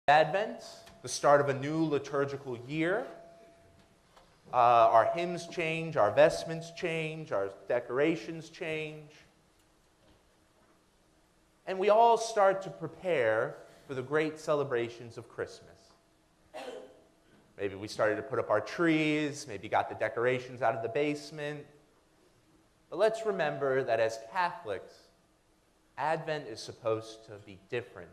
Advent, the start of a new liturgical year. Our hymns change, our vestments change, our decorations change. And we all start to prepare for the great celebrations of Christmas. Maybe we started to put up our trees, maybe got the decorations out of the basement. But let's remember that as Catholics, Advent is supposed to be different.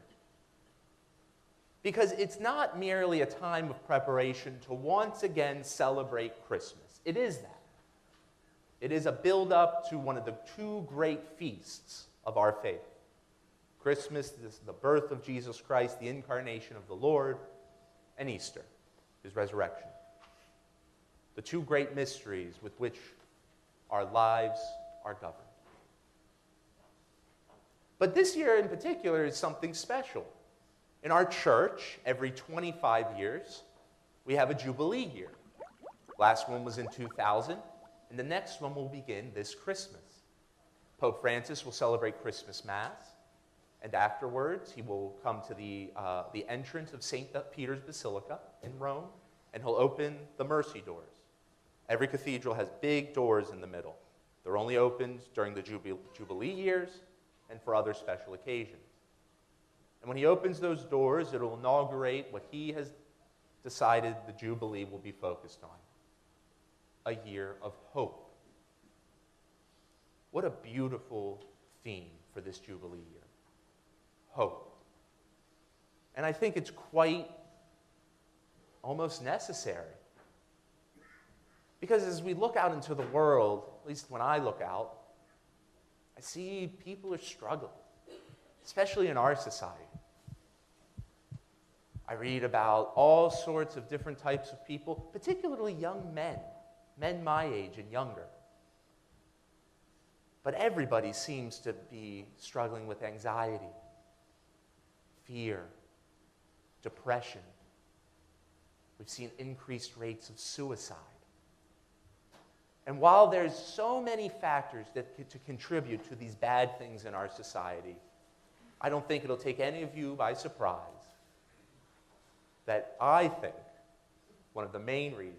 Because it's not merely a time of preparation to once again celebrate Christmas. It is that. It is a build-up to one of the two great feasts of our faith. Christmas is the birth of Jesus Christ, the incarnation of the Lord, and Easter, his resurrection. The two great mysteries with which our lives are governed. But this year in particular is something special. In our church, every 25 years, we have a Jubilee year. Last one was in 2000, and the next one will begin this Christmas. Pope Francis will celebrate Christmas Mass, and afterwards he will come to the entrance of St. Peter's Basilica in Rome, and he'll open the mercy doors. Every cathedral has big doors in the middle. They're only opened during the Jubilee years and for other special occasions. And when he opens those doors, it will inaugurate what he has decided the Jubilee will be focused on: a year of hope. What a beautiful theme for this Jubilee year. Hope. And I think it's quite almost necessary. Because as we look out into the world, at least when I look out, I see people are struggling, especially in our society. I read about all sorts of different types of people, particularly young men my age and younger. But everybody seems to be struggling with anxiety, fear, depression. We've seen increased rates of suicide. And while there's so many factors to contribute to these bad things in our society, I don't think it'll take any of you by surprise that I think one of the main reasons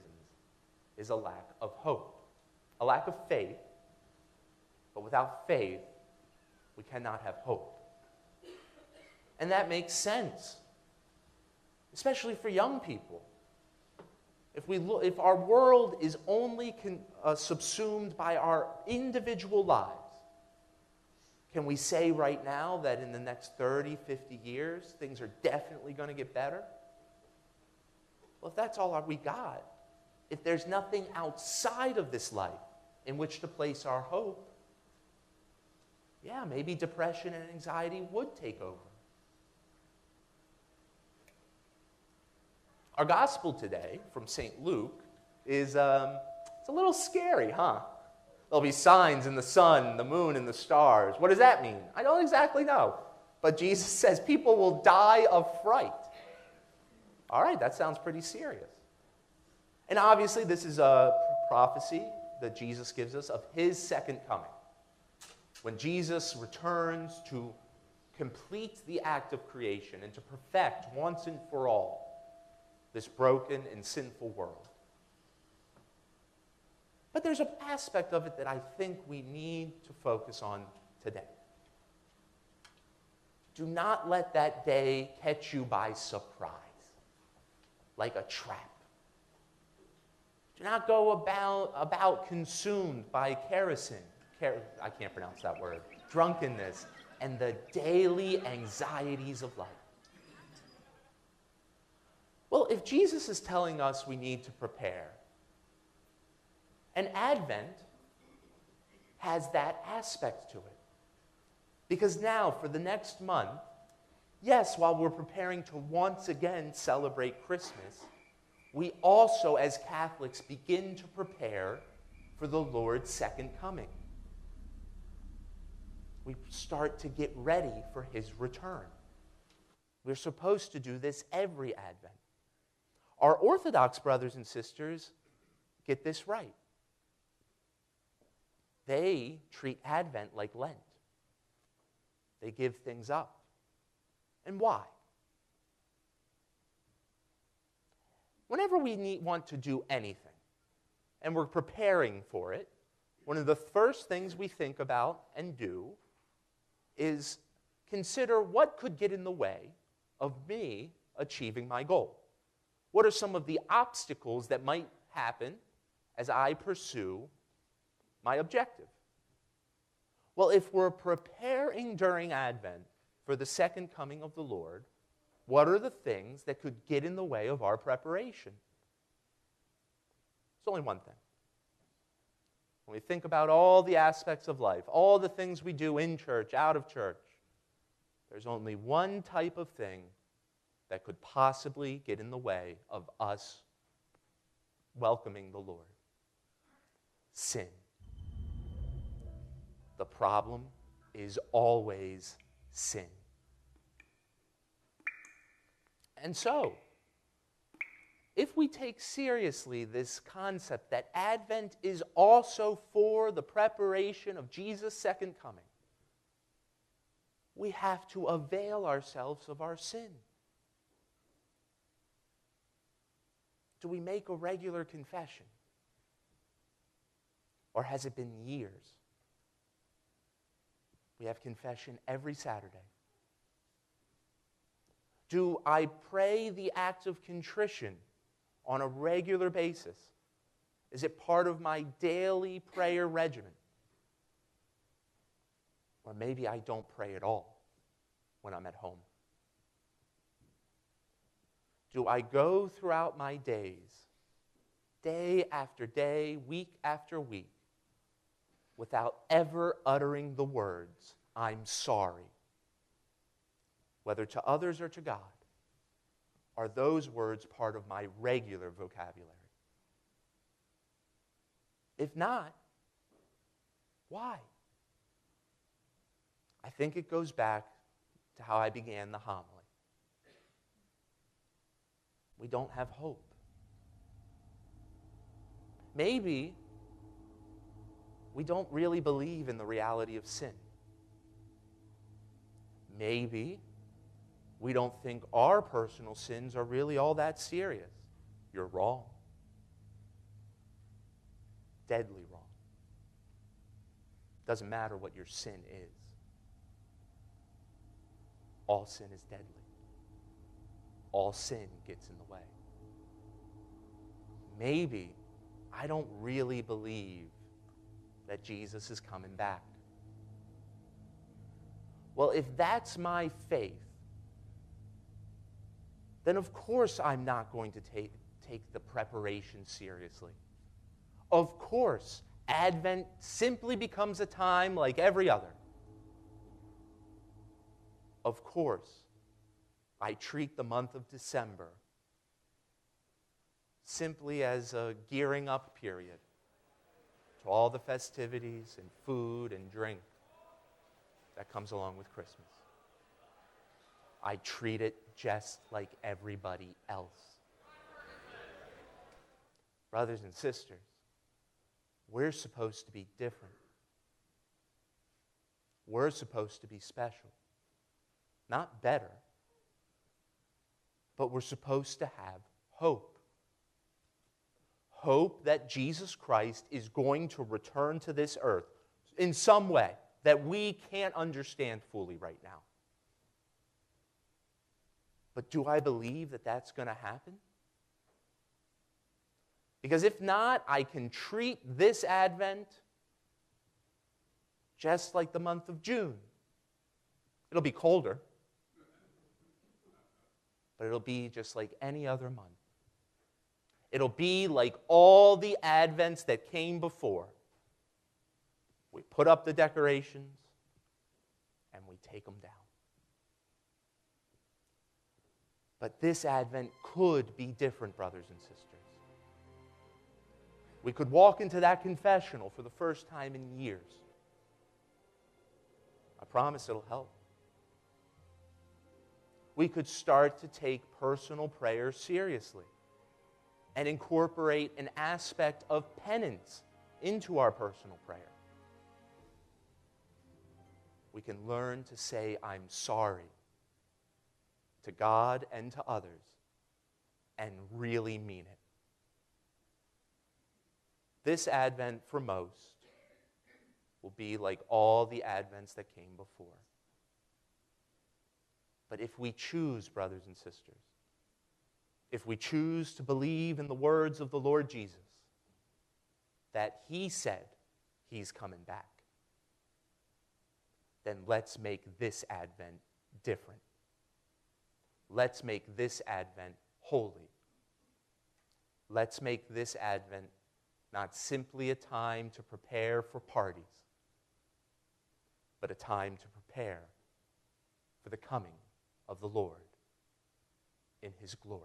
is a lack of hope, a lack of faith. But without faith, we cannot have hope. And that makes sense, especially for young people. If our world is only subsumed by our individual lives, can we say right now that in the next 30, 50 years, things are definitely going to get better? Well, if that's all we got, if there's nothing outside of this life in which to place our hope, yeah, maybe depression and anxiety would take over. Our gospel today from St. Luke is it's a little scary, huh? There'll be signs in the sun, the moon, and the stars. What does that mean? I don't exactly know. But Jesus says people will die of fright. All right, that sounds pretty serious. And obviously, this is a prophecy that Jesus gives us of his second coming. When Jesus returns to complete the act of creation and to perfect once and for all this broken and sinful world. But there's an aspect of it that I think we need to focus on today. Do not let that day catch you by surprise, like a trap. Do not go about consumed by kerosene. I can't pronounce that word. Drunkenness and the daily anxieties of life. Well, if Jesus is telling us we need to prepare, and Advent has that aspect to it. Because now, for the next month, yes, while we're preparing to once again celebrate Christmas, we also, as Catholics, begin to prepare for the Lord's second coming. We start to get ready for his return. We're supposed to do this every Advent. Our Orthodox brothers and sisters get this right. They treat Advent like Lent. They give things up. And why? whenever we want to do anything, and we're preparing for it, one of the first things we think about and do is consider what could get in the way of me achieving my goal. What are some of the obstacles that might happen as I pursue my objective? Well, if we're preparing during Advent for the second coming of the Lord, what are the things that could get in the way of our preparation? It's only one thing. When we think about all the aspects of life, all the things we do in church, out of church, there's only one type of thing that could possibly get in the way of us welcoming the Lord. Sin. The problem is always sin. And so, if we take seriously this concept that Advent is also for the preparation of Jesus' second coming, we have to avail ourselves of our sin. Do we make a regular confession? Or has it been years? We have confession every Saturday. Do I pray the act of contrition on a regular basis? Is it part of my daily prayer regimen? Or maybe I don't pray at all when I'm at home. Do I go throughout my days, day after day, week after week, without ever uttering the words, "I'm sorry"? Whether to others or to God, are those words part of my regular vocabulary? If not, why? I think it goes back to how I began the homily. We don't have hope. Maybe we don't really believe in the reality of sin. Maybe we don't think our personal sins are really all that serious. You're wrong. Deadly wrong. Doesn't matter what your sin is. All sin is deadly. All sin gets in the way. Maybe I don't really believe that Jesus is coming back. Well, if that's my faith, then of course I'm not going to take the preparation seriously. Of course, Advent simply becomes a time like every other. Of course, I treat the month of December simply as a gearing up period to all the festivities and food and drink that comes along with Christmas. I treat it just like everybody else. Brothers and sisters, we're supposed to be different. We're supposed to be special. Not better, but we're supposed to have hope. Hope that Jesus Christ is going to return to this earth in some way that we can't understand fully right now. But do I believe that that's going to happen? Because if not, I can treat this Advent just like the month of June. It'll be colder, but it'll be just like any other month. It'll be like all the Advents that came before. We put up the decorations and we take them down. But this Advent could be different, brothers and sisters. We could walk into that confessional for the first time in years. I promise it'll help. We could start to take personal prayer seriously and incorporate an aspect of penance into our personal prayer. We can learn to say, "I'm sorry," to God and to others, and really mean it. This Advent, for most, will be like all the Advents that came before. But if we choose, brothers and sisters, if we choose to believe in the words of the Lord Jesus, that he said he's coming back, then let's make this Advent different. Let's make this Advent holy. Let's make this Advent not simply a time to prepare for parties, but a time to prepare for the coming of the Lord in his glory.